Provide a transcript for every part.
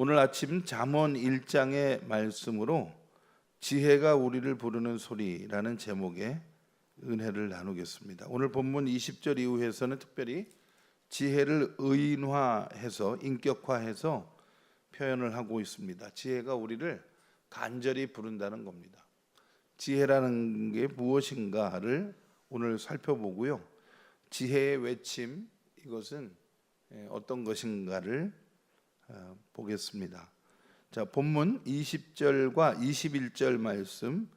오늘 아침 잠언 1장의 말씀으로 지혜가 우리를 부르는 소리라는 제목의 은혜를 나누겠습니다. 오늘 본문 20절 이후에서는 특별히 지혜를 의인화해서 인격화해서 표현을 하고 있습니다. 지혜가 우리를 간절히 부른다는 겁니다. 지혜라는 게 무엇인가를 오늘 살펴보고요. 지혜의 외침, 이것은 어떤 것인가를 보겠습니다. 자, 본문 20절과 21절 말씀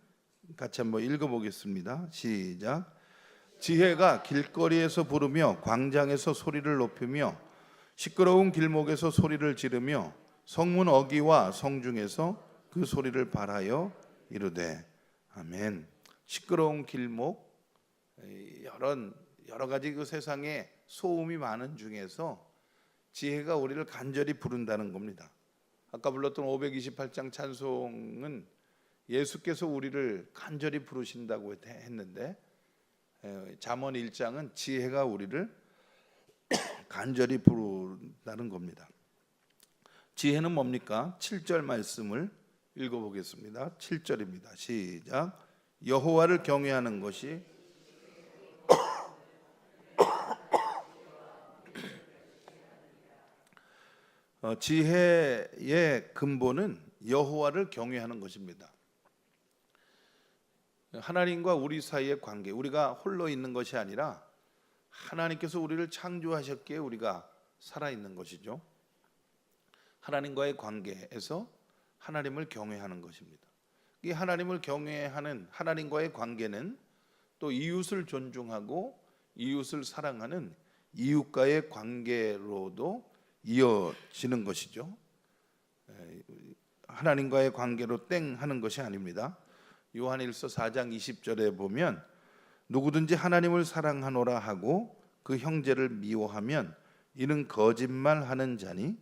같이 한번 읽어보겠습니다. 시작. 지혜가 길거리에서 부르며 광장에서 소리를 높이며 시끄러운 길목에서 소리를 지르며 성문 어귀와 성중에서 그 소리를 발하여 이르되. 아멘. 시끄러운 길목, 여러 가지 그 세상에 소음이 많은 중에서 지혜가 우리를 간절히 부른다는 겁니다. 아까 불렀던 528장 찬송은 예수께서 우리를 간절히 부르신다고 했는데, 잠언 1장은 지혜가 우리를 간절히 부른다는 겁니다. 지혜는 뭡니까? 7절 말씀을 읽어보겠습니다. 7절입니다. 시작. 여호와를 경외하는 것이 지혜의 근본은 여호와를 경외하는 것입니다. 하나님과 우리 사이의 관계, 우리가 홀로 있는 것이 아니라 하나님께서 우리를 창조하셨기에 우리가 살아있는 것이죠. 하나님과의 관계에서 하나님을 경외하는 것입니다. 이 하나님을 경외하는 하나님과의 관계는 또 이웃을 존중하고 이웃을 사랑하는 이웃과의 관계로도 이어지는 것이죠. 하나님과의 관계로 땡 하는 것이 아닙니다. 요한일서 4장 20절에 보면 누구든지 하나님을 사랑하노라 하고 그 형제를 미워하면 이는 거짓말하는 자니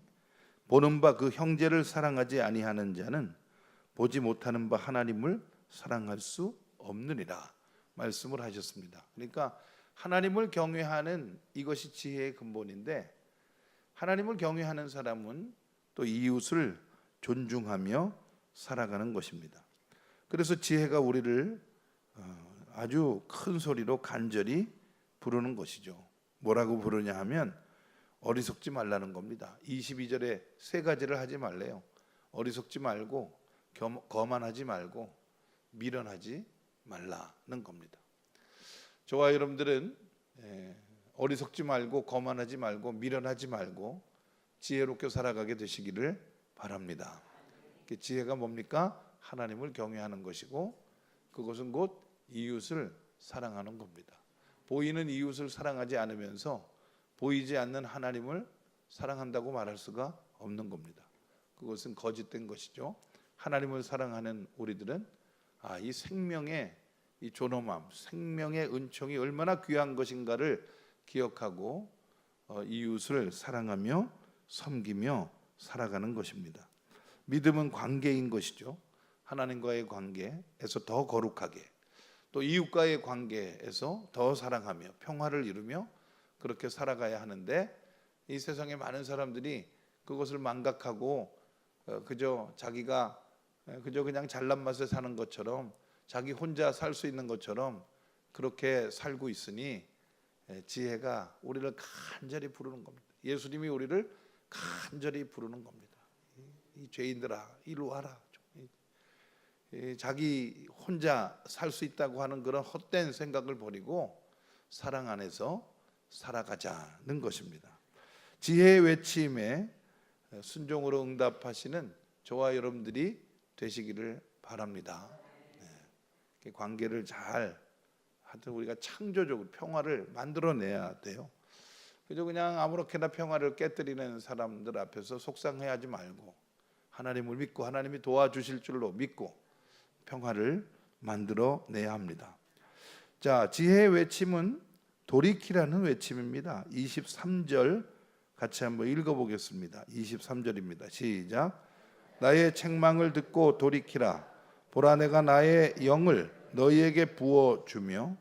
보는 바 그 형제를 사랑하지 아니하는 자는 보지 못하는 바 하나님을 사랑할 수 없느니라 말씀을 하셨습니다. 그러니까 하나님을 경외하는 이것이 지혜의 근본인데, 하나님을 경외하는 사람은 또 이웃을 존중하며 살아가는 것입니다. 그래서 지혜가 우리를 아주 큰 소리로 간절히 부르는 것이죠. 뭐라고 부르냐 하면 어리석지 말라는 겁니다. 22절에 세 가지를 하지 말래요. 어리석지 말고, 거만하지 말고, 미련하지 말라는 겁니다. 저와 여러분들은 어리석지 말고, 거만하지 말고, 미련하지 말고 지혜롭게 살아가게 되시기를 바랍니다. 지혜가 뭡니까? 하나님을 경외하는 것이고, 그것은 곧 이웃을 사랑하는 겁니다. 보이는 이웃을 사랑하지 않으면서 보이지 않는 하나님을 사랑한다고 말할 수가 없는 겁니다. 그것은 거짓된 것이죠. 하나님을 사랑하는 우리들은 이 생명의 이 존엄함, 생명의 은총이 얼마나 귀한 것인가를 기억하고 이웃을 사랑하며 섬기며 살아가는 것입니다. 믿음은 관계인 것이죠. 하나님과의 관계에서 더 거룩하게, 또 이웃과의 관계에서 더 사랑하며 평화를 이루며 그렇게 살아가야 하는데, 이 세상에 많은 사람들이 그것을 망각하고 그저 자기가 그냥 잘난 맛에 사는 것처럼, 자기 혼자 살 수 있는 것처럼 그렇게 살고 있으니 지혜가 우리를 간절히 부르는 겁니다. 예수님이 우리를 간절히 부르는 겁니다. 이 죄인들아 이리 와라. 자기 혼자 살 수 있다고 하는 그런 헛된 생각을 버리고 사랑 안에서 살아가자는 것입니다. 지혜의 외침에 순종으로 응답하시는 저와 여러분들이 되시기를 바랍니다. 관계를 잘 하여튼 우리가 창조적으로 평화를 만들어내야 돼요. 그냥 아무렇게나 평화를 깨뜨리는 사람들 앞에서 속상해하지 말고 하나님을 믿고 하나님이 도와주실 줄로 믿고 평화를 만들어내야 합니다. 자, 지혜의 외침은 돌이키라는 외침입니다. 23절 같이 한번 읽어보겠습니다. 23절입니다. 시작. 나의 책망을 듣고 돌이키라. 보라, 내가 나의 영을 너희에게 부어주며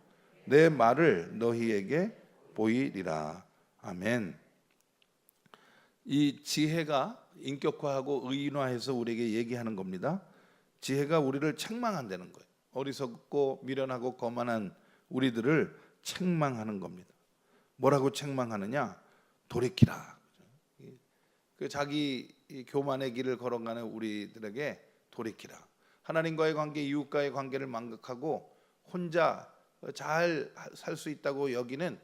내 말을 너희에게 보이리라. 아멘. 이 지혜가 인격화하고 의인화해서 우리에게 얘기하는 겁니다. 지혜가 우리를 책망한다는 거예요. 어리석고 미련하고 거만한 우리들을 책망하는 겁니다. 뭐라고 책망하느냐? 돌이키라. 그 자기 교만의 길을 걸어가는 우리들에게 돌이키라. 하나님과의 관계, 이웃과의 관계를 망각하고 혼자 잘 살 수 있다고 여기는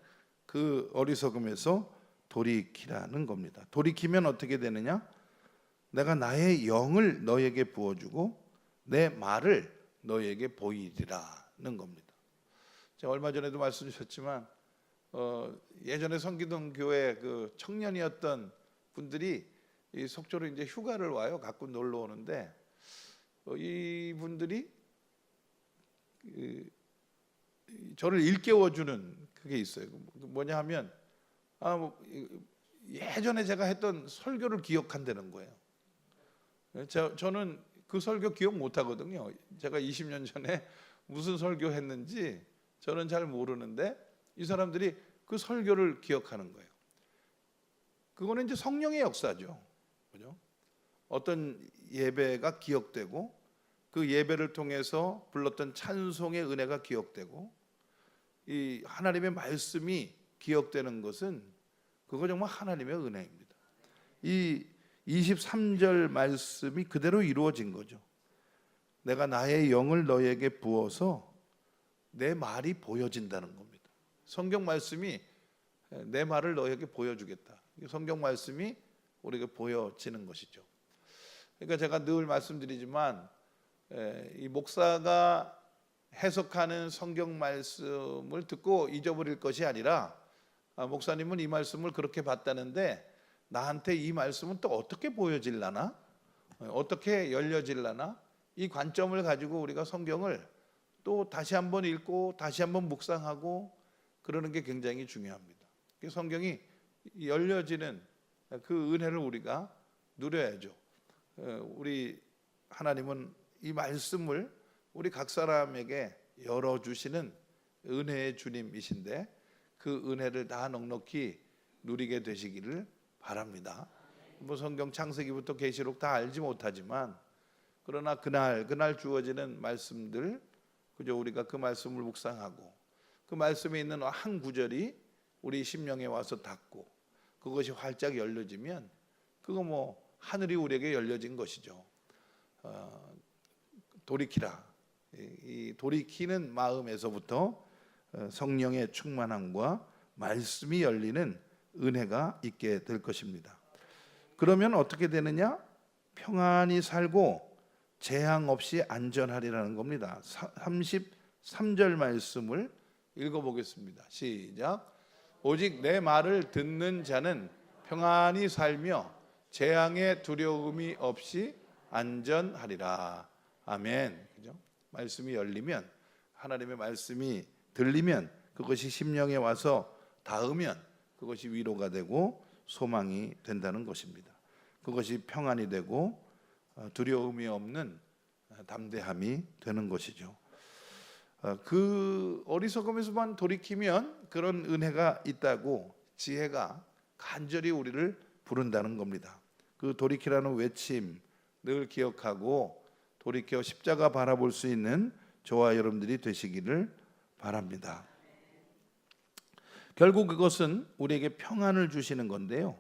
그 어리석음에서 돌이키라는 겁니다. 돌이키면 어떻게 되느냐? 내가 나의 영을 너에게 부어주고 내 말을 너에게 보이리라는 겁니다. 제가 얼마 전에도 말씀드렸지만 예전에 성기동 교회 그 청년이었던 분들이 이 속초로 이제 휴가를 와요. 가끔 놀러 오는데 이 분들이 저를 일깨워주는 그게 있어요. 뭐냐 하면 예전에 제가 했던 설교를 기억한다는 거예요. 저는 그 설교 기억 못 하거든요. 제가 20년 전에 무슨 설교 했는지 저는 잘 모르는데 이 사람들이 그 설교를 기억하는 거예요. 그거는 이제 성령의 역사죠. 그죠? 어떤 예배가 기억되고 그 예배를 통해서 불렀던 찬송의 은혜가 기억되고 이 하나님의 말씀이 기억되는 것은 그거 정말 하나님의 은혜입니다. 이 23절 말씀이 그대로 이루어진 거죠. 내가 나의 영을 너에게 부어서 내 말이 보여진다는 겁니다. 성경 말씀이 내 말을 너에게 보여주겠다. 성경 말씀이 우리에게 보여지는 것이죠. 그러니까 제가 늘 말씀드리지만 이 목사가 해석하는 성경 말씀을 듣고 잊어버릴 것이 아니라 목사님은 이 말씀을 그렇게 봤다는데 나한테 이 말씀은 또 어떻게 보여질라나? 어떻게 열려질라나? 이 관점을 가지고 우리가 성경을 또 다시 한번 읽고 다시 한번 묵상하고 그러는 게 굉장히 중요합니다. 성경이 열려지는 그 은혜를 우리가 누려야죠. 우리 하나님은 이 말씀을 우리 각 사람에게 열어주시는 은혜의 주님이신데 그 은혜를 다 넉넉히 누리게 되시기를 바랍니다. 뭐 성경 창세기부터 계시록 다 알지 못하지만 그러나 그날 주어지는 말씀들 그저 우리가 그 말씀을 묵상하고 그 말씀에 있는 한 구절이 우리 심령에 와서 닿고 그것이 활짝 열려지면 그거 뭐 하늘이 우리에게 열려진 것이죠. 돌이키라. 이 돌이키는 마음에서부터 성령의 충만함과 말씀이 열리는 은혜가 있게 될 것입니다. 그러면 어떻게 되느냐? 평안히 살고 재앙 없이 안전하리라는 겁니다. 33절 말씀을 읽어보겠습니다. 시작. 오직 내 말을 듣는 자는 평안히 살며 재앙의 두려움이 없이 안전하리라. 아멘. 그죠? 말씀이 열리면 하나님의 말씀이 들리면 그것이 심령에 와서 닿으면 그것이 위로가 되고 소망이 된다는 것입니다. 그것이 평안이 되고 두려움이 없는 담대함이 되는 것이죠. 그 어리석음에서만 돌이키면 그런 은혜가 있다고 지혜가 간절히 우리를 부른다는 겁니다. 그 돌이키라는 외침 늘 기억하고 돌이켜 십자가 바라볼 수 있는 저와 여러분들이 되시기를 바랍니다. 결국 그것은 우리에게 평안을 주시는 건데요.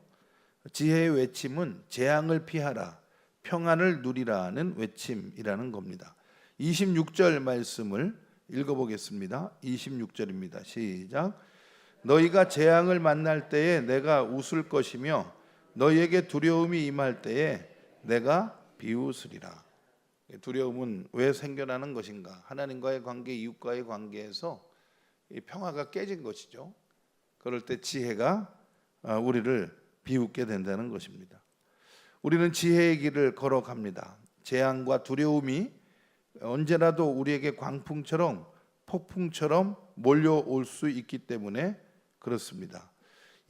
지혜의 외침은 재앙을 피하라, 평안을 누리라는 외침이라는 겁니다. 26절 말씀을 읽어보겠습니다. 26절입니다. 시작. 너희가 재앙을 만날 때에 내가 웃을 것이며 너희에게 두려움이 임할 때에 내가 비웃으리라. 두려움은 왜 생겨나는 것인가? 하나님과의 관계, 이웃과의 관계에서 이 평화가 깨진 것이죠. 그럴 때 지혜가 우리를 비웃게 된다는 것입니다. 우리는 지혜의 길을 걸어갑니다. 재앙과 두려움이 언제라도 우리에게 광풍처럼 폭풍처럼 몰려올 수 있기 때문에 그렇습니다.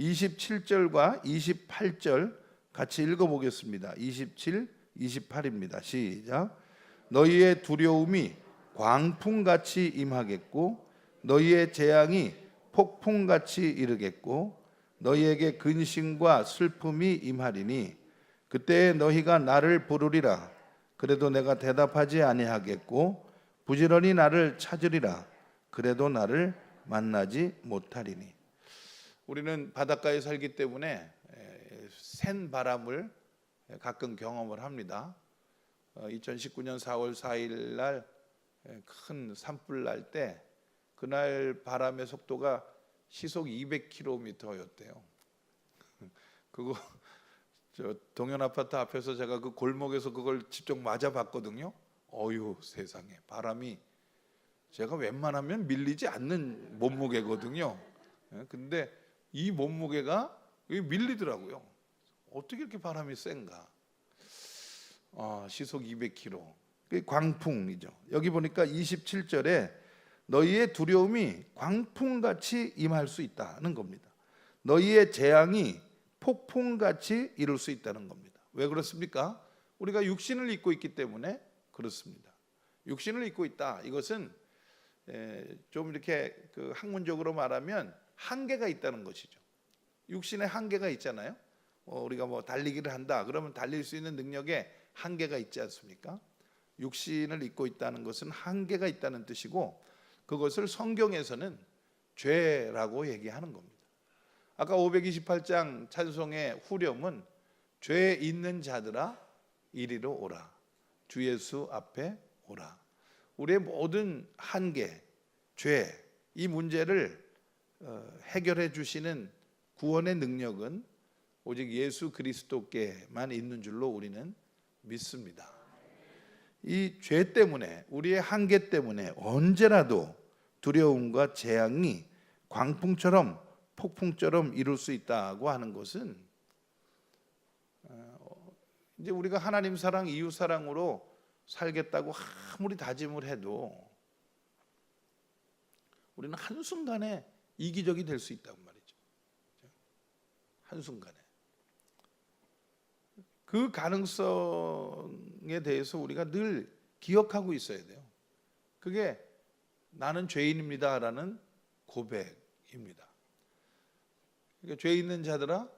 27절과 28절 같이 읽어보겠습니다. 27, 28입니다. 시작. 너희의 두려움이 광풍같이 임하겠고 너희의 재앙이 폭풍같이 이르겠고 너희에게 근심과 슬픔이 임하리니 그때 너희가 나를 부르리라. 그래도 내가 대답하지 아니하겠고 부지런히 나를 찾으리라. 그래도 나를 만나지 못하리니. 우리는 바닷가에 살기 때문에 센 바람을 가끔 경험을 합니다. 2019년 4월 4일 날 큰 산불 날 때 그날 바람의 속도가 시속 200km였대요. 그거 저 동현 아파트 앞에서 제가 그 골목에서 그걸 직접 맞아 봤거든요. 어유 세상에, 바람이 제가 웬만하면 밀리지 않는 몸무게거든요. 근데 이 몸무게가 밀리더라고요. 어떻게 이렇게 바람이 센가? 시속 200km. 광풍이죠. 여기 보니까 27절에 너희의 두려움이 광풍같이 임할 수 있다는 겁니다. 너희의 재앙이 폭풍같이 이룰 수 있다는 겁니다. 왜 그렇습니까? 우리가 육신을 입고 있기 때문에 그렇습니다. 육신을 입고 있다. 이것은 좀 이렇게 그 학문적으로 말하면 한계가 있다는 것이죠. 육신에 한계가 있잖아요. 우리가 뭐 달리기를 한다. 그러면 달릴 수 있는 능력에 한계가 있지 않습니까? 육신을 입고 있다는 것은 한계가 있다는 뜻이고, 그것을 성경에서는 죄라고 얘기하는 겁니다. 아까 528장 찬송의 후렴은 죄 있는 자들아 이리로 오라, 주 예수 앞에 오라. 우리의 모든 한계, 죄, 이 문제를 해결해 주시는 구원의 능력은 오직 예수 그리스도께만 있는 줄로 우리는 믿습니다. 이 죄 때문에, 우리의 한계 때문에 언제라도 두려움과 재앙이 광풍처럼 폭풍처럼 이룰 수 있다고 하는 것은 이제 우리가 하나님 사랑, 이웃 사랑으로 살겠다고 아무리 다짐을 해도 우리는 한순간에 이기적이 될 수 있단 말이죠. 한순간에. 그 가능성에 대해서 우리가 늘 기억하고 있어야 돼요. 그게 나는 죄인입니다라는 고백입니다. 그러니까 죄 있는 자들아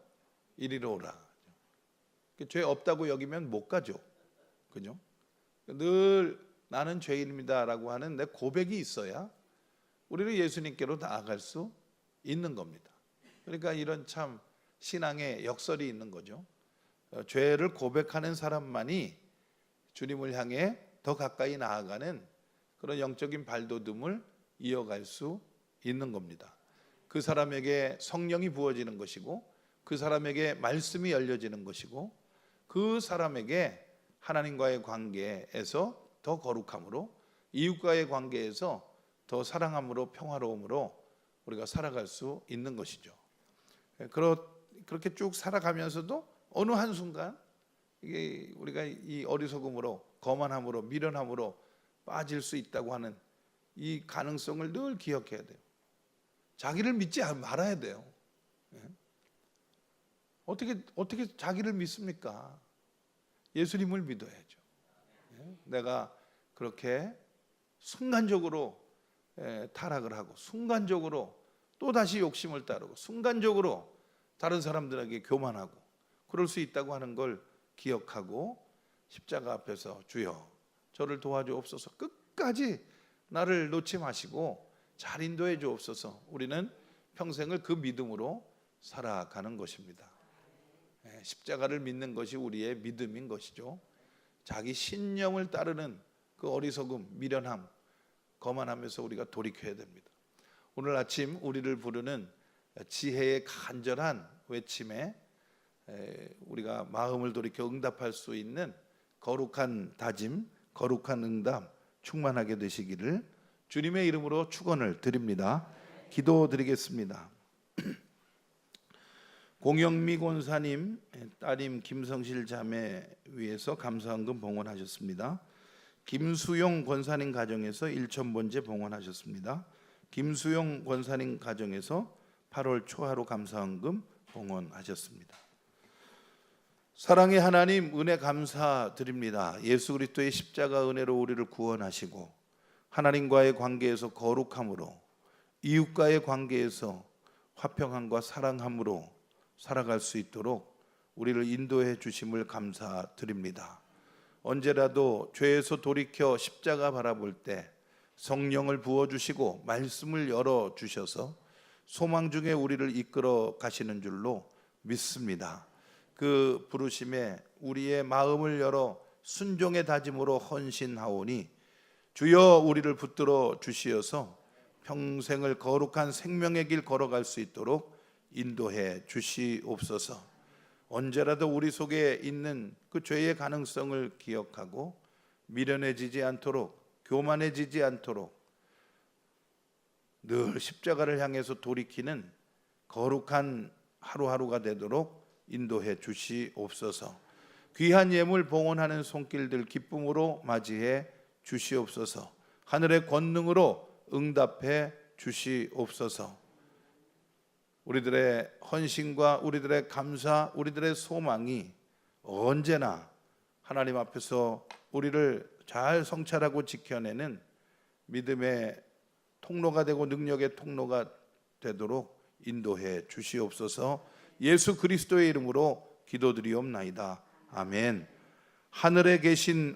이리로 오라. 죄 없다고 여기면 못 가죠. 그죠? 늘 나는 죄인입니다라고 하는 내 고백이 있어야 우리는 예수님께로 나아갈 수 있는 겁니다. 그러니까 이런 참 신앙의 역설이 있는 거죠. 죄를 고백하는 사람만이 주님을 향해 더 가까이 나아가는 그런 영적인 발돋움을 이어갈 수 있는 겁니다. 그 사람에게 성령이 부어지는 것이고, 그 사람에게 말씀이 열려지는 것이고, 그 사람에게 하나님과의 관계에서 더 거룩함으로, 이웃과의 관계에서 더 사랑함으로, 평화로움으로 우리가 살아갈 수 있는 것이죠. 그렇게 쭉 살아가면서도 어느 한순간 이게 우리가 이 어리석음으로, 거만함으로, 미련함으로 빠질 수 있다고 하는 이 가능성을 늘 기억해야 돼요. 자기를 믿지 말아야 돼요. 어떻게 자기를 믿습니까? 예수님을 믿어야죠. 내가 그렇게 순간적으로 타락을 하고, 순간적으로 또 다시 욕심을 따르고, 순간적으로 다른 사람들에게 교만하고, 그럴 수 있다고 하는 걸 기억하고 십자가 앞에서 주여 저를 도와주옵소서, 끝까지 나를 놓지 마시고 잘 인도해 주옵소서. 우리는 평생을 그 믿음으로 살아가는 것입니다. 십자가를 믿는 것이 우리의 믿음인 것이죠. 자기 신념을 따르는 그 어리석음, 미련함, 거만하면서 우리가 돌이켜야 됩니다. 오늘 아침 우리를 부르는 지혜의 간절한 외침에 우리가 마음을 돌이켜 응답할 수 있는 거룩한 다짐, 거룩한 응답 충만하게 되시기를 주님의 이름으로 축원을 드립니다. 기도드리겠습니다. 공영미 권사님 따님 김성실 자매 위해서 감사헌금 봉헌하셨습니다. 김수용 권사님 가정에서 1,000번째 봉헌하셨습니다. 김수용 권사님 가정에서 8월 초하루 감사헌금 봉헌하셨습니다. 사랑의 하나님, 은혜 감사드립니다. 예수 그리스도의 십자가 은혜로 우리를 구원하시고 하나님과의 관계에서 거룩함으로, 이웃과의 관계에서 화평함과 사랑함으로 살아갈 수 있도록 우리를 인도해 주심을 감사드립니다. 언제라도 죄에서 돌이켜 십자가 바라볼 때 성령을 부어주시고 말씀을 열어주셔서 소망 중에 우리를 이끌어 가시는 줄로 믿습니다. 그 부르심에 우리의 마음을 열어 순종의 다짐으로 헌신하오니 주여 우리를 붙들어 주시어서 평생을 거룩한 생명의 길 걸어갈 수 있도록 인도해 주시옵소서. 언제라도 우리 속에 있는 그 죄의 가능성을 기억하고 미련해지지 않도록, 교만해지지 않도록 늘 십자가를 향해서 돌이키는 거룩한 하루하루가 되도록 인도해 주시옵소서. 귀한 예물 봉헌하는 손길들 기쁨으로 맞이해 주시옵소서. 하늘의 권능으로 응답해 주시옵소서. 우리들의 헌신과 우리들의 감사, 우리들의 소망이 언제나 하나님 앞에서 우리를 잘 성찰하고 지켜내는 믿음의 통로가 되고 능력의 통로가 되도록 인도해 주시옵소서. 예수 그리스도의 이름으로 기도드리옵나이다. 아멘. 하늘에 계신